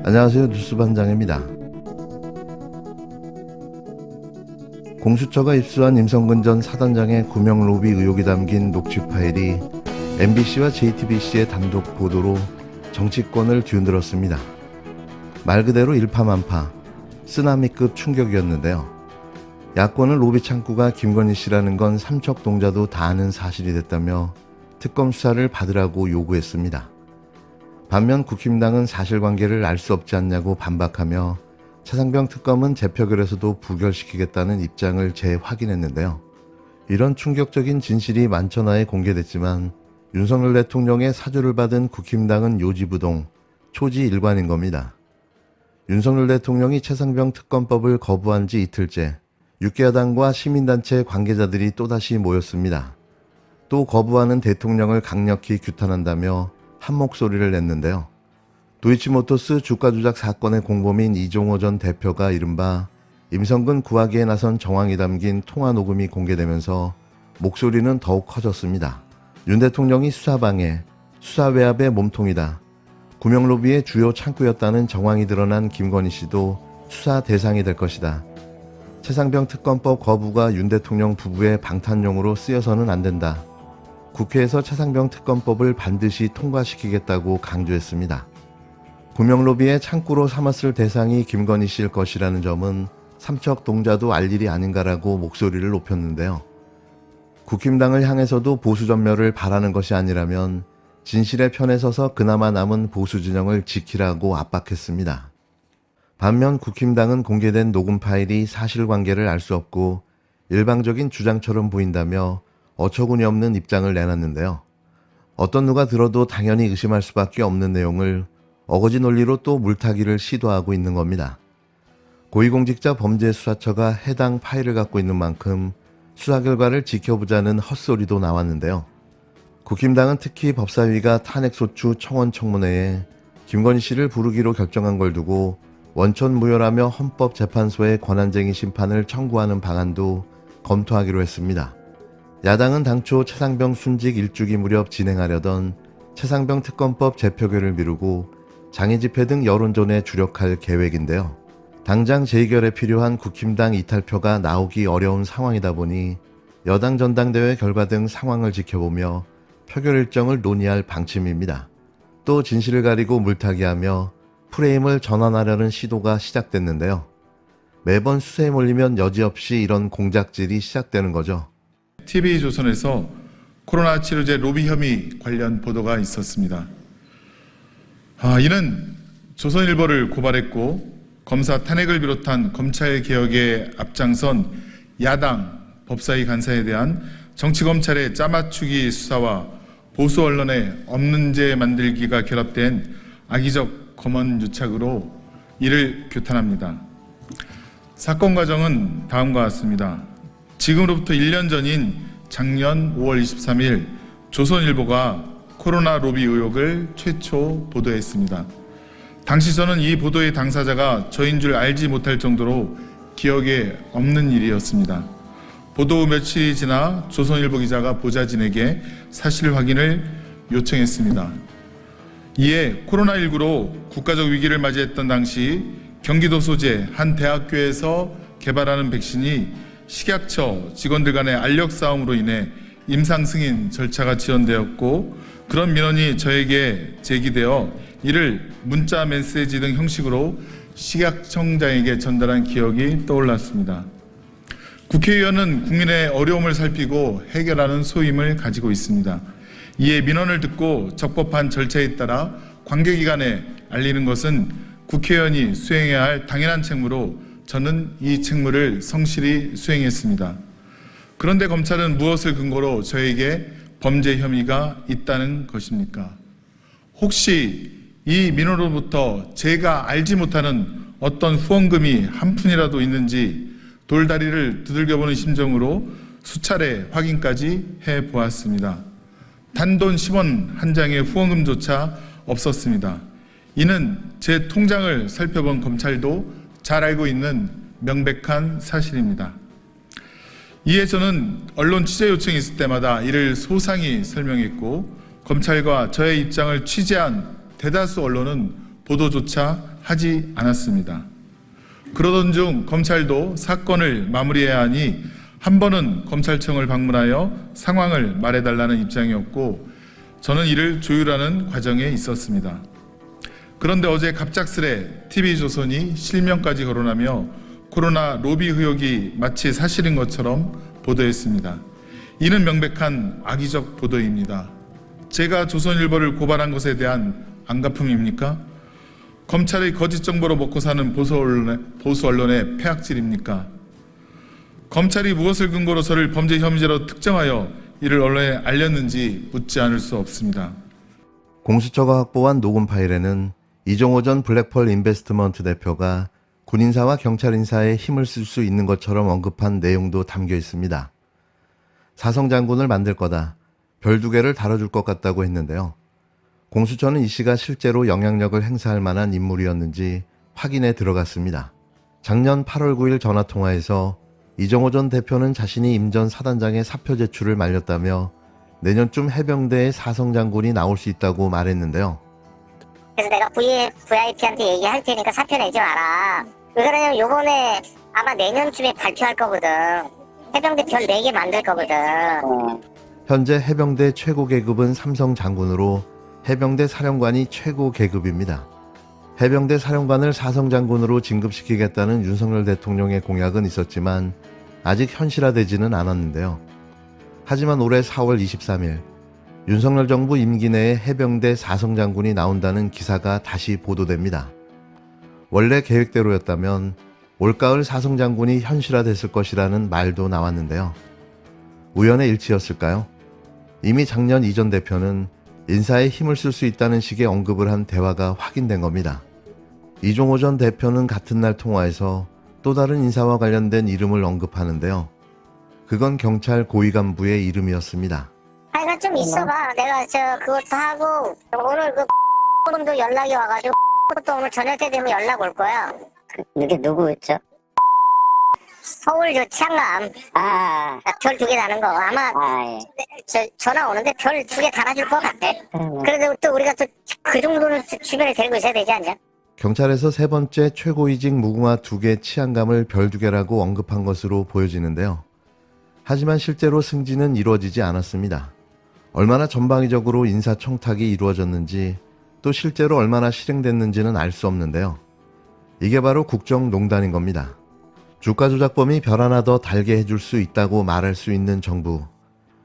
안녕하세요. 뉴스반장입니다. 공수처가 입수한 임성근 전 사단장의 구명 로비 의혹이 담긴 녹취 파일이 MBC와 JTBC의 단독 보도로 정치권을 뒤흔들었습니다. 말 그대로 일파만파, 쓰나미급 충격이었는데요. 야권은 로비 창구가 김건희 씨라는 건 삼척동자도 다 아는 사실이 됐다며 특검 수사를 받으라고 요구했습니다. 반면 국힘당은 사실관계를 알 수 없지 않냐고 반박하며 최상병 특검은 재표결에서도 부결시키겠다는 입장을 재확인했는데요. 이런 충격적인 진실이 만천하에 공개됐지만 윤석열 대통령의 사주를 받은 국힘당은 요지부동, 초지일관인 겁니다. 윤석열 대통령이 최상병 특검법을 거부한 지 이틀째 6개야당과 시민단체 관계자들이 또다시 모였습니다. 또 거부하는 대통령을 강력히 규탄한다며 한 목소리를 냈는데요. 도이치모터스 주가 조작 사건의 공범인 이종호 전 대표가 이른바 임성근 구하기에 나선 정황이 담긴 통화 녹음이 공개되면서 목소리는 더욱 커졌습니다. 윤 대통령이 수사방해, 수사외압의 몸통이다. 구명로비의 주요 창구였다는 정황이 드러난 김건희 씨도 수사 대상이 될 것이다. 최상병 특검법 거부가 윤 대통령 부부의 방탄용으로 쓰여서는 안 된다. 국회에서 최상병 특검법을 반드시 통과시키겠다고 강조했습니다. 구명로비의 창구로 삼았을 대상이 김건희 씨일 것이라는 점은 삼척동자도 알 일이 아닌가라고 목소리를 높였는데요. 국힘당을 향해서도 보수전멸을 바라는 것이 아니라면 진실의 편에 서서 그나마 남은 보수진영을 지키라고 압박했습니다. 반면 국힘당은 공개된 녹음 파일이 사실관계를 알 수 없고 일방적인 주장처럼 보인다며 어처구니 없는 입장을 내놨는데요. 어떤 누가 들어도 당연히 의심할 수밖에 없는 내용을 어거지 논리로 또 물타기를 시도하고 있는 겁니다. 고위공직자 범죄수사처가 해당 파일을 갖고 있는 만큼 수사 결과를 지켜보자는 헛소리도 나왔는데요. 국힘당은 특히 법사위가 탄핵소추 청원 청문회에 김건희 씨를 부르기로 결정한 걸 두고 원천무효라며 헌법재판소에 권한쟁의 심판을 청구하는 방안도 검토하기로 했습니다. 야당은 당초 최상병 순직 1주기 무렵 진행하려던 최상병 특검법 재표결을 미루고 장애집회 등 여론전에 주력할 계획인데요. 당장 재의결에 필요한 국힘당 이탈표가 나오기 어려운 상황이다 보니 여당 전당대회 결과 등 상황을 지켜보며 표결 일정을 논의할 방침입니다. 또 진실을 가리고 물타기하며 프레임을 전환하려는 시도가 시작됐는데요. 매번 수세에 몰리면 여지없이 이런 공작질이 시작되는 거죠. TV조선에서 코로나 치료제 로비 혐의 관련 보도가 있었습니다. 이는 조선일보를 고발했고 검사 탄핵을 비롯한 검찰 개혁에 앞장선 야당 법사위 간사에 대한 정치검찰의 짜맞추기 수사와 보수 언론의 없는 죄 만들기가 결합된 악의적 검언유착으로 이를 규탄합니다. 사건 과정은 다음과 같습니다. 지금으로부터 1년 전인 작년 5월 23일 조선일보가 코로나 로비 의혹을 최초 보도했습니다. 당시 저는 이 보도의 당사자가 저인 줄 알지 못할 정도로 기억에 없는 일이었습니다. 보도 후 며칠이 지나 조선일보 기자가 보좌진에게 사실 확인을 요청했습니다. 이에 코로나19로 국가적 위기를 맞이했던 당시 경기도 소재 한 대학교에서 개발하는 백신이 식약처 직원들 간의 알력 싸움으로 인해 임상 승인 절차가 지연되었고 그런 민원이 저에게 제기되어 이를 문자 메시지 등 형식으로 식약청장에게 전달한 기억이 떠올랐습니다. 국회의원은 국민의 어려움을 살피고 해결하는 소임을 가지고 있습니다. 이에 민원을 듣고 적법한 절차에 따라 관계기관에 알리는 것은 국회의원이 수행해야 할 당연한 책무로 저는 이 책무를 성실히 수행했습니다. 그런데 검찰은 무엇을 근거로 저에게 범죄 혐의가 있다는 것입니까? 혹시 이 민원으로부터 제가 알지 못하는 어떤 후원금이 한 푼이라도 있는지 돌다리를 두들겨보는 심정으로 수차례 확인까지 해보았습니다. 단돈 10원 한 장의 후원금조차 없었습니다. 이는 제 통장을 살펴본 검찰도 잘 알고 있는 명백한 사실입니다. 이에 저는 언론 취재 요청이 있을 때마다 이를 소상히 설명했고 검찰과 저의 입장을 취재한 대다수 언론은 보도조차 하지 않았습니다. 그러던 중 검찰도 사건을 마무리해야 하니 한 번은 검찰청을 방문하여 상황을 말해달라는 입장이었고 저는 이를 조율하는 과정에 있었습니다. 그런데 어제 갑작스레 TV조선이 실명까지 거론하며 코로나 로비 의혹이 마치 사실인 것처럼 보도했습니다. 이는 명백한 악의적 보도입니다. 제가 조선일보를 고발한 것에 대한 안갚음입니까? 검찰의 거짓 정보로 먹고 사는 보수 언론의 폐악질입니까? 검찰이 무엇을 근거로 저를 범죄 혐의자로 특정하여 이를 언론에 알렸는지 묻지 않을 수 없습니다. 공수처가 확보한 녹음 파일에는 이종호 전 블랙펄 인베스트먼트 대표가 군인사와 경찰 인사에 힘을 쓸 수 있는 것처럼 언급한 내용도 담겨 있습니다. 사성장군을 만들 거다, 별 2개를 달아줄 것 같다고 했는데요. 공수처는 이 씨가 실제로 영향력을 행사할 만한 인물이었는지 확인에 들어갔습니다. 작년 8월 9일 전화통화에서 이종호 전 대표는 자신이 임 전 사단장의 사표 제출을 말렸다며 내년쯤 해병대에 사성장군이 나올 수 있다고 말했는데요. 그래서 내가 VIP한테 얘기할 테니까 사표 내지 마라. 왜 그러냐면 요번에 아마 내년쯤에 발표할 거거든. 해병대 별 4개 만들 거거든. 현재 해병대 최고 계급은 삼성 장군으로 해병대 사령관이 최고 계급입니다. 해병대 사령관을 사성 장군으로 진급시키겠다는 윤석열 대통령의 공약은 있었지만 아직 현실화되지는 않았는데요. 하지만 올해 4월 23일 윤석열 정부 임기 내에 해병대 사성 장군이 나온다는 기사가 다시 보도됩니다. 원래 계획대로였다면 올가을 사성 장군이 현실화됐을 것이라는 말도 나왔는데요. 우연의 일치였을까요? 이미 작년 이 전 대표는 인사에 힘을 쓸 수 있다는 식의 언급을 한 대화가 확인된 겁니다. 이종호 전 대표는 같은 날 통화에서 또 다른 인사와 관련된 이름을 언급하는데요. 그건 경찰 고위 간부의 이름이었습니다. 아니 나 좀 있어봐. 내가 그것도 하고 오늘 놈도 연락이 와가지고 또 오늘 저녁 때 되면 연락 올 거야. 그게 누구였죠? 서울 치안감. 별 2개 다는 거 아마 전화 오는데 별 2개 달아줄 것 같아. 그래도 또 우리가 또 그 정도는 주변에 데리고 있어야 되지 않냐? 경찰에서 3번째 최고위직 무궁화 2개 치안감을 별 2개라고 언급한 것으로 보여지는데요. 하지만 실제로 승진은 이루어지지 않았습니다. 얼마나 전방위적으로 인사청탁이 이루어졌는지 또 실제로 얼마나 실행됐는지는 알 수 없는데요. 이게 바로 국정농단인 겁니다. 주가 조작범이 별 하나 더 달게 해줄 수 있다고 말할 수 있는 정부,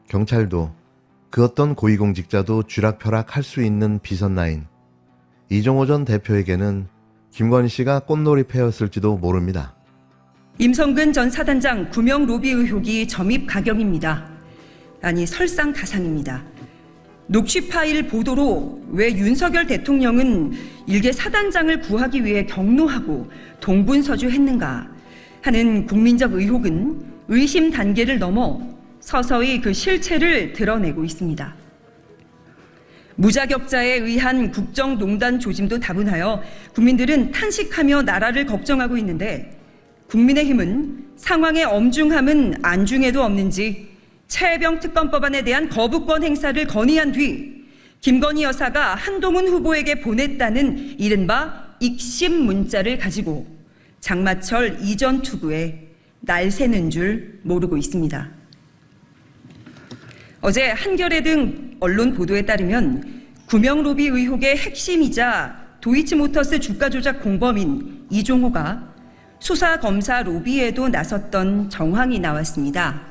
경찰도 그 어떤 고위공직자도 쥐락펴락할 수 있는 비선라인, 이종호 전 대표에게는 김건희 씨가 꽃놀이패였을지도 모릅니다. 임성근 전 사단장 구명 로비 의혹이 점입 가경입니다. 아니 설상가상입니다. 녹취 파일 보도로 왜 윤석열 대통령은 일개 사단장을 구하기 위해 경로하고 동분서주했는가 하는 국민적 의혹은 의심 단계를 넘어 서서히 그 실체를 드러내고 있습니다. 무자격자에 의한 국정농단 조짐도 다분하여 국민들은 탄식하며 나라를 걱정하고 있는데 국민의힘은 상황의 엄중함은 안중에도 없는지 최혜병 특검법안에 대한 거부권 행사를 건의한 뒤 김건희 여사가 한동훈 후보에게 보냈다는 이른바 익심 문자를 가지고 장마철 이전 투구에 날 새는 줄 모르고 있습니다. 어제 한겨레 등 언론 보도에 따르면 구명 로비 의혹의 핵심이자 도이치모터스 주가 조작 공범인 이종호가 수사 검사 로비에도 나섰던 정황이 나왔습니다.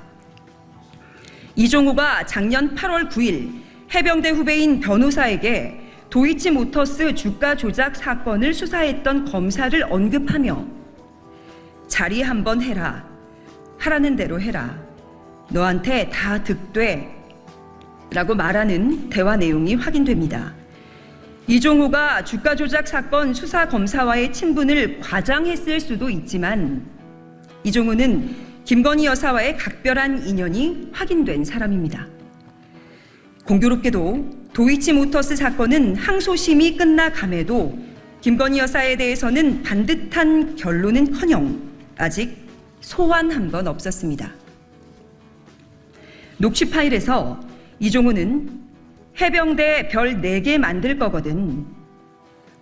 이종호가 작년 8월 9일 해병대 후배인 변호사에게 도이치모터스 주가 조작 사건을 수사했던 검사를 언급하며 자리 한번 해라, 하라는 대로 해라, 너한테 다 득돼 라고 말하는 대화 내용이 확인됩니다. 이종호가 주가 조작 사건 수사 검사와의 친분을 과장했을 수도 있지만 이종호는 김건희 여사와의 각별한 인연이 확인된 사람입니다. 공교롭게도 도이치모터스 사건은 항소심이 끝나감에도 김건희 여사에 대해서는 반듯한 결론은커녕 아직 소환한 건 없었습니다. 녹취 파일에서 이종호는 해병대 별 4개 만들 거거든,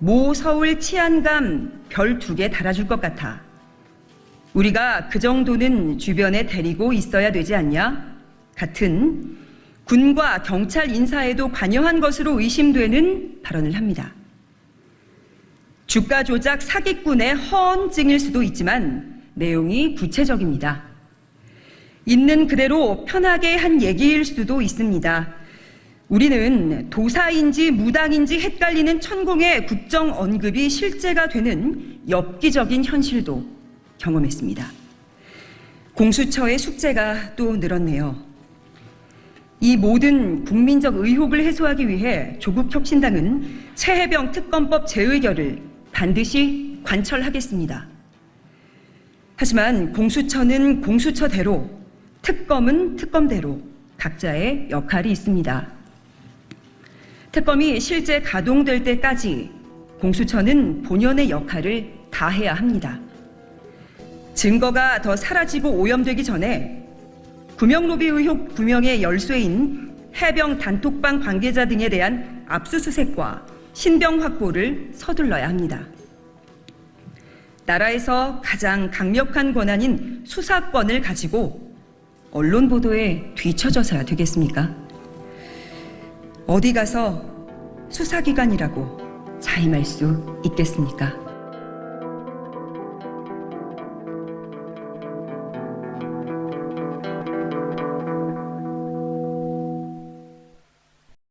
모 서울 치안감 별 2개 달아줄 것 같아. 우리가 그 정도는 주변에 데리고 있어야 되지 않냐? 같은 군과 경찰 인사에도 관여한 것으로 의심되는 발언을 합니다. 주가 조작 사기꾼의 허언증일 수도 있지만 내용이 구체적입니다. 있는 그대로 편하게 한 얘기일 수도 있습니다. 우리는 도사인지 무당인지 헷갈리는 천공의 국정 언급이 실제가 되는 엽기적인 현실도 경험했습니다. 공수처의 숙제가 또 늘었네요. 이 모든 국민적 의혹을 해소하기 위해 조국혁신당은 최혜병 특검법 재의결을 반드시 관철하겠습니다. 하지만 공수처는 공수처대로, 특검은 특검대로 각자의 역할이 있습니다. 특검이 실제 가동될 때까지 공수처는 본연의 역할을 다해야 합니다. 증거가 더 사라지고 오염되기 전에 구명로비 의혹 규명의 열쇠인 해병 단톡방 관계자 등에 대한 압수수색과 신병 확보를 서둘러야 합니다. 나라에서 가장 강력한 권한인 수사권을 가지고 언론 보도에 뒤처져서야 되겠습니까? 어디 가서 수사기관이라고 자임할 수 있겠습니까?